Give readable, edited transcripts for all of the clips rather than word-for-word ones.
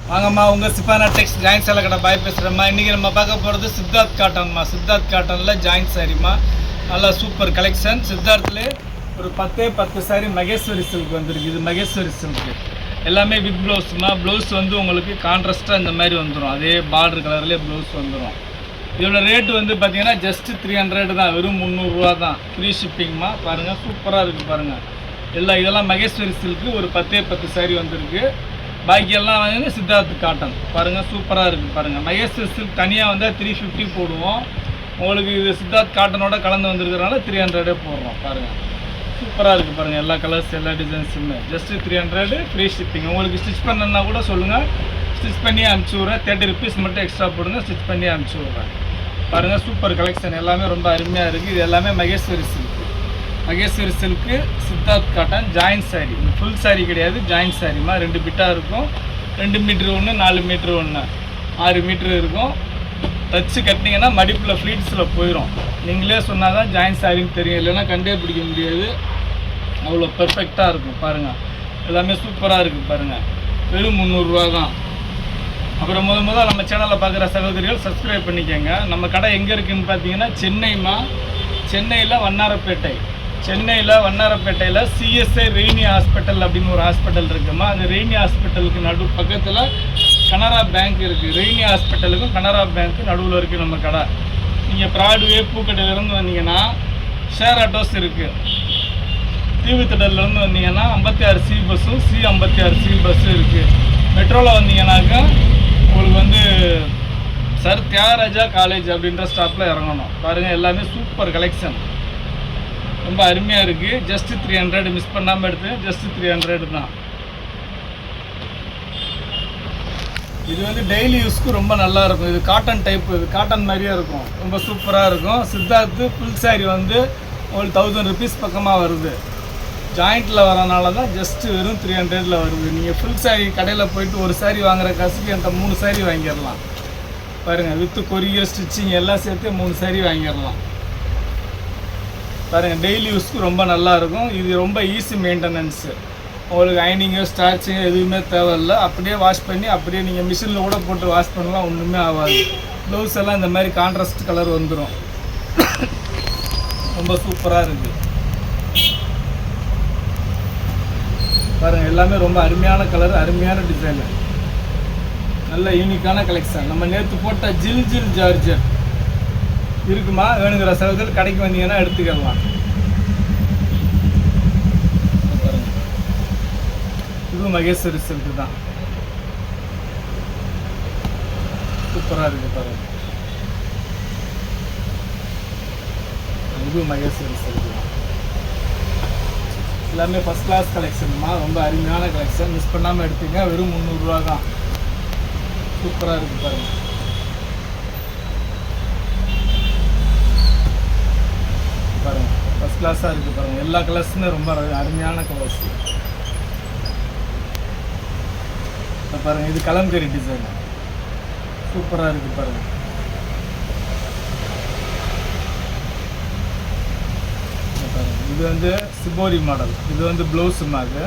வாங்கம்மா உங்கள் சிஃபானா டெக்ஸ் ஜாயின்ட் சேலை கடை பாய் பேசுகிறேம்மா. இன்றைக்கி நம்ம பார்க்க போகிறது சித்தார்த் காட்டன்மா. சித்தார்த் காட்டனில் ஜாயின்ட் சாரிம்மா, நல்லா சூப்பர் கலெக்ஷன். சித்தார்த்லேயே ஒரு 10 சாரி மகேஸ்வரி சில்க் வந்துருக்கு. இது மகேஸ்வரி சில்க்கு எல்லாமே வித் ப்ளவுஸ்மா. ப்ளவுஸ் வந்து உங்களுக்கு கான்ட்ராஸ்ட்டாக இந்த மாதிரி வந்துடும், அதே பார்டர் கலர்லேயே ப்ளவுஸ் வந்துடும். இதோட ரேட்டு வந்து பார்த்தீங்கன்னா ஜஸ்ட்டு 300 தான், வெறும் 300 தான், ஃப்ரீ ஷிப்பிங்மா. பாருங்கள் சூப்பராக இருக்குது பாருங்கள். இதெல்லாம் மகேஸ்வரி சில்க்கு ஒரு 10 சாரி வந்துருக்கு. பாக்கியெல்லாம் வந்து சித்தார்த் காட்டன் பாருங்கள், சூப்பராக இருக்குது பாருங்கள். மகேஸ்வரி சில்க் தனியாக வந்தால் 350 போடுவோம். உங்களுக்கு இது சித்தார்த் காட்டனோட கலந்து வந்துருக்கிறனால 300 போடுறோம். பாருங்கள் சூப்பராக இருக்குது பாருங்கள். எல்லா கலர்ஸ் எல்லா டிசைன்ஸுமே ஜஸ்ட்டு 300 ஃப்ரீ ஷிப்பிங். உங்களுக்கு ஸ்டிச் பண்ணணுன்னா கூட சொல்லுங்கள், ஸ்டிச் பண்ணி அனுப்பிச்சி விட்றேன். 30 rupees மட்டும் எக்ஸ்ட்ரா போடுங்க, ஸ்டிச் பண்ணி அனுப்பிச்சி விட்றேன். பாருங்கள் சூப்பர் கலெக்ஷன், எல்லாமே ரொம்ப அருமையாக இருக்குது. இது எல்லாமே Maheshwari silk. Maheshwari silk Siddharth cotton joint sari. இது ஃபுல் சாரி கிடையாது, ஜாயின்ட் சாரிமா. 2 பிட்டாக இருக்கும். 2 மீட்ரு ஒன்று, 4 மீட்ரு ஒன்று, 6 மீட்ரு இருக்கும். தச்சு கட்டினீங்கன்னா மடிப்பில் ஃப்ளீட்ஸில் போயிடும். நீங்களே சொன்னால் தான் ஜாயின்ட் சாரின்னு தெரியும், இல்லைன்னா கண்டே பிடிக்க முடியாது. அவ்வளோ பெர்ஃபெக்டாக இருக்கும் பாருங்கள். எல்லாமே சூப்பராக இருக்குது பாருங்கள். வெறும் 300 தான். அப்புறம் முதல் நம்ம சேனலில் பார்க்குற சகோதரிகள் சப்ஸ்கிரைப் பண்ணிக்கோங்க. நம்ம கடை எங்கே இருக்குதுன்னு பார்த்தீங்கன்னா சென்னைமா. சென்னையில் வண்ணாரப்பேட்டை. சென்னையில் வண்ணாரப்பேட்டையில் சிஎஸ்ஐ ரெய்னி ஹாஸ்பிட்டல் அப்படின்னு ஒரு ஹாஸ்பிட்டல் இருக்குமா. அந்த ரெய்னி ஹாஸ்பிட்டலுக்கு பக்கத்தில் கனரா பேங்க் இருக்குது. ரெய்னி ஹாஸ்பிட்டலுக்கும் கனரா பேங்க்கு நடுவில் இருக்குது நம்ம கடை. நீங்கள் ப்ராட்வே பூக்கடையிலேருந்து வந்தீங்கன்னா ஷேர் ஆட்டோஸ் இருக்குது. தீவுத்திடல்லேருந்து வந்தீங்கன்னா 56C பஸ்ஸும் C56C பஸ்ஸும் இருக்குது. மெட்ரோவில் வந்தீங்கன்னாக்கா உங்களுக்கு வந்து சர் தியாகராஜா காலேஜ் அப்படின்ற ஸ்டாப்பில் இறங்கணும். பாருங்கள் எல்லாமே சூப்பர் கலெக்ஷன், ரொம்ப அருமையாக இருக்குது. ஜஸ்ட்டு 300, மிஸ் பண்ணாமல் எடுத்து ஜஸ்ட்டு 300 தான். இது வந்து டெய்லி யூஸ்க்கு ரொம்ப நல்லாயிருக்கும். இது காட்டன் டைப்பு, இது காட்டன் மாதிரியே இருக்கும், ரொம்ப சூப்பராக இருக்கும். சித்தார்த்து ஃபுல் சாரி வந்து உங்களுக்கு 1000 rupees பக்கமாக வருது. ஜாயிண்ட்டில் வரனால தான் ஜஸ்ட்டு வெறும் 300 வருது. நீங்கள் ஃபுல் சாரி கடையில் போயிட்டு ஒரு சாரி வாங்குகிற காசுக்கு என்கிட்ட 3 சாரி வாங்கிடலாம். பாருங்கள், வித்து கொரியர் ஸ்டிச்சிங் எல்லாம் சேர்த்து 3 சாரி வாங்கிடலாம். பாருங்கள், டெய்லி யூஸ்க்கு ரொம்ப நல்லாயிருக்கும். இது ரொம்ப ஈஸி மெயின்டெனன்ஸு. உங்களுக்கு அயனிங்கோ ஸ்டார்ச்சிங்கோ எதுவுமே தேவையில்லை. அப்படியே வாஷ் பண்ணி அப்படியே நீங்கள் மிஷினில் கூட போட்டு வாஷ் பண்ணலாம், ஒன்றுமே ஆகாது. ப்ளவுஸ் எல்லாம் இந்த மாதிரி கான்ட்ராஸ்ட் கலர் வந்துடும். ரொம்ப சூப்பராக இருக்குது பாருங்கள். எல்லாமே ரொம்ப அருமையான கலர், அருமையான டிசைனு, நல்ல யூனிக்கான கலெக்ஷன். நம்ம நேற்று போட்ட ஜில் ஜார்ஜெட் இருக்குமா, வேணுங்கிற சகோதரர் கடைக்கு வந்தீங்கன்னா எடுத்துக்கலாம். இது மகேஸ்வரி சில்க்கு தான், சூப்பராக இருக்குது பாருங்கள். இது மகேஸ்வரி சில்க்கு தான். எல்லாமே ஃபஸ்ட் கிளாஸ் கலெக்ஷன்மா, ரொம்ப அருமையான கலெக்ஷன். மிஸ் பண்ணாமல் எடுத்துங்க, வெறும் 300 தான். சூப்பராக இருக்குது பாருங்கள். பாருங்கள் ஃபஸ்ட் கிளாஸாக இருக்குது பாருங்கள். எல்லா கலர்ஸுமே ரொம்ப அருமையான கலர்ஸ். பாருங்கள், இது கலம்கரி டிசைன், சூப்பராக இருக்குது பாருங்கள். இது வந்து சிபோரி மாடல். இது வந்து ப்ளவுஸுமா. அது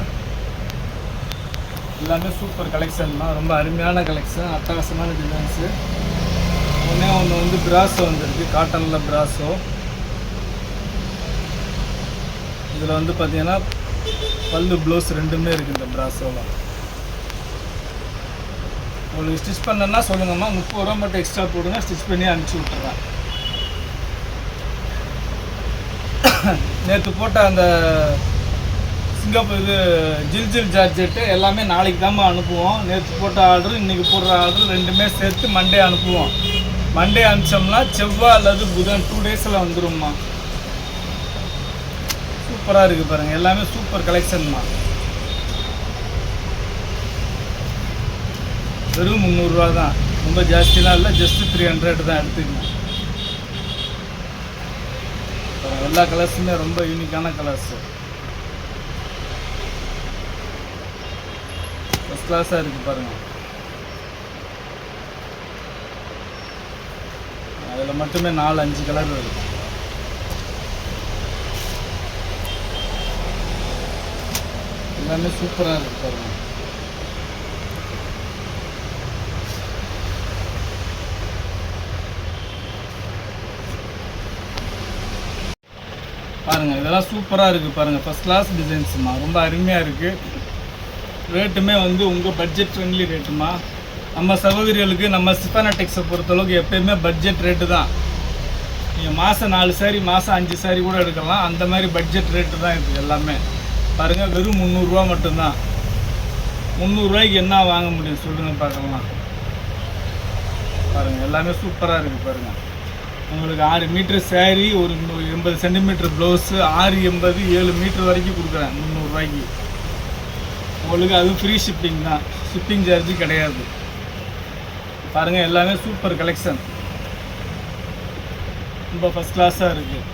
எல்லாமே சூப்பர் கலெக்ஷன்மா, ரொம்ப அருமையான கலெக்ஷன், அட்டகாசமான டிசைன்ஸு. ஒன்று வந்து பிராஸோ வந்துருக்கு, காட்டனில் பிராஸோ. இதில் வந்து பார்த்தீங்கன்னா பல்லு ப்ளவுஸ் ரெண்டுமே இருக்குது இந்த பிராஸோவில். உங்களுக்கு ஸ்டிச் பண்ணனா சொல்லுங்கம்மா, 30 ரூபா மட்டும் எக்ஸ்ட்ரா போடுங்க, ஸ்டிச் பண்ணி அனுப்பிச்சி விட்டுறேன். நேற்று போட்ட அந்த சிங்கப்பூர் இது ஜில் ஜார்ஜெட்டு எல்லாமே நாளைக்கு தான் அனுப்புவோம். நேற்று போட்ட ஆர்டர், இன்றைக்கி போடுற ஆர்டர் ரெண்டுமே சேர்த்து மண்டே அனுப்புவோம். மண்டே அனுப்பிச்சோம்னா செவ்வாய் அல்லது புதன் 2 daysல வந்துடும்மா. சூப்பராக இருக்குது பாருங்கள். எல்லாமே சூப்பர் கலெக்ஷன்மா. வெறும் 300 தான், ரொம்ப ஜாஸ்திலாம் இல்லை, ஜஸ்ட்டு 300 தான் எடுத்துக்கணும். எல்லா கலர்ஸுமே ரொம்ப யூனிக்கான கலர்ஸு, ஃபஸ்ட் கிளாஸாக இருக்குது பாருங்கள். அதில் மட்டுமே 4-5 கலர் வருது. எல்லாமே சூப்பராக இருக்குது பாருங்கள். பாருங்கள், இதெல்லாம் சூப்பராக இருக்குது பாருங்கள். ஃபஸ்ட் கிளாஸ் டிசைன்ஸுமா, ரொம்ப அருமையாக இருக்குது. ரேட்டுமே வந்து உங்கள் பட்ஜெட் ஃப்ரெண்ட்லி ரேட்டுமா. நம்ம சகோதரிகளுக்கு நம்ம சிஃபானா டெக்ஸை பொறுத்தளவுக்கு எப்போயுமே பட்ஜெட் ரேட்டு தான். நீங்கள் மாதம் 4 சாரி, மாதம் 5 சாரி கூட எடுக்கலாம். அந்த மாதிரி பட்ஜெட் ரேட்டு தான் இது எல்லாமே. பாருங்கள், வெறும் 300 மட்டும்தான். 300 என்ன வாங்க முடியும் சொல்லுங்கள் பார்க்கலாம். பாருங்கள், எல்லாமே சூப்பராக இருக்குது பாருங்கள். உங்களுக்கு 6 மீட்டர் சாரீ, ஒரு 80 சென்டிமீட்டர் ப்ளவுஸு, 680 7 மீட்டர் வரைக்கும் கொடுக்குறேன் 300 உங்களுக்கு. அதுவும் ஃப்ரீ ஷிப்பிங் தான், ஷிப்பிங் சார்ஜு கிடையாது. பாருங்கள், எல்லாமே சூப்பர் கலெக்ஷன், ரொம்ப ஃபஸ்ட் கிளாஸாக இருக்குது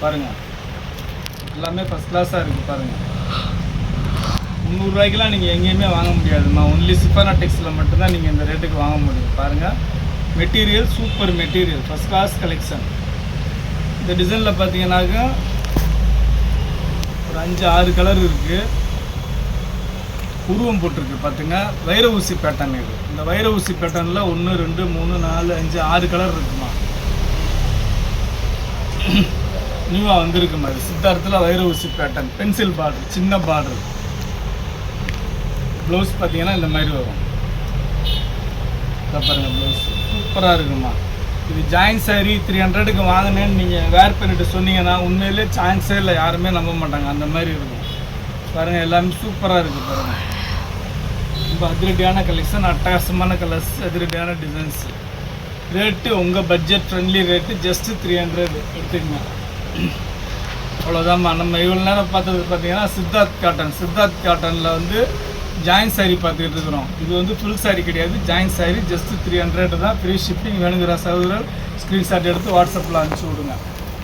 பாருங்கள். எல்லாமே ஃபஸ்ட் கிளாஸாக இருக்குது பாருங்கள். 300 நீங்கள் எங்கேயுமே வாங்க முடியாதுமா. ஒன்லி சிஃபானா டெக்ஸில் மட்டும்தான் நீங்கள் இந்த ரேட்டுக்கு வாங்க முடியும். பாருங்கள், material super material, first class collection. இந்த டிசைனில் பார்த்தீங்கன்னாக்கா ஒரு 5-6 கலர் இருக்குது. உருவம் போட்டிருக்கு பார்த்துங்க. வைர ஊசி பேட்டர்ன் இது. இந்த வைர ஊசி பேட்டர்னில் 1 2 3 4 5 6 கலர் இருக்குமா. நியூவாக வந்திருக்கு மாதிரி சித்தார்த்தில் வைர ஊசி பேட்டர்ன், பென்சில் பார்டர், சின்ன பார்டர். ப்ளவுஸ் பார்த்தீங்கன்னா இந்த மாதிரி வரும். பாருங்கள், ப்ளவுஸ் சூப்பராக இருக்குமா. இது ஜாயின் சாரீ 300க்கு வாங்கினேன்னு நீங்கள் வேர் பண்ணிட்டு சொன்னீங்கன்னா உண்மையிலே சான்ஸே இல்லை, யாருமே நம்ப மாட்டாங்க. அந்த மாதிரி இருக்கும் பாருங்கள். எல்லாமே சூப்பராக இருக்குது பாருங்கள். ரொம்ப அதிரடியான கலெக்ஷன், அட்டகாசமான கலர்ஸ், அதிரடியான டிசைன்ஸ். ரேட்டு உங்கள் பட்ஜெட் ஃப்ரெண்ட்லி ரேட்டு, ஜஸ்ட்டு 300 எடுத்துக்கங்க. அவ்வளோதாம்மா. நம்ம இவ்வளோ நேரம் பார்த்தது பார்த்தீங்கன்னா சித்தார்த் காட்டன். சித்தார்த் காட்டனில் வந்து ஜாயின் சாரீ பார்த்துக்கிட்டு இருக்கிறோம். இது வந்து ஃபுல் சாரீ கிடையாது, ஜாயின் சாரீ. ஜஸ்ட்டு 300 தான். Free shipping. வேணுங்கிற சகோதரர் ஸ்க்ரீன்ஷாட் எடுத்து வாட்ஸ்அப்பில் அனுப்பிச்சி விடுங்க.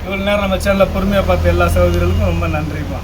இவ்வளோ நேரம் நம்ம சேனலில் பொறுமையாக பார்த்த எல்லா சகோதரர்களுக்கும் ரொம்ப நன்றிப்பா.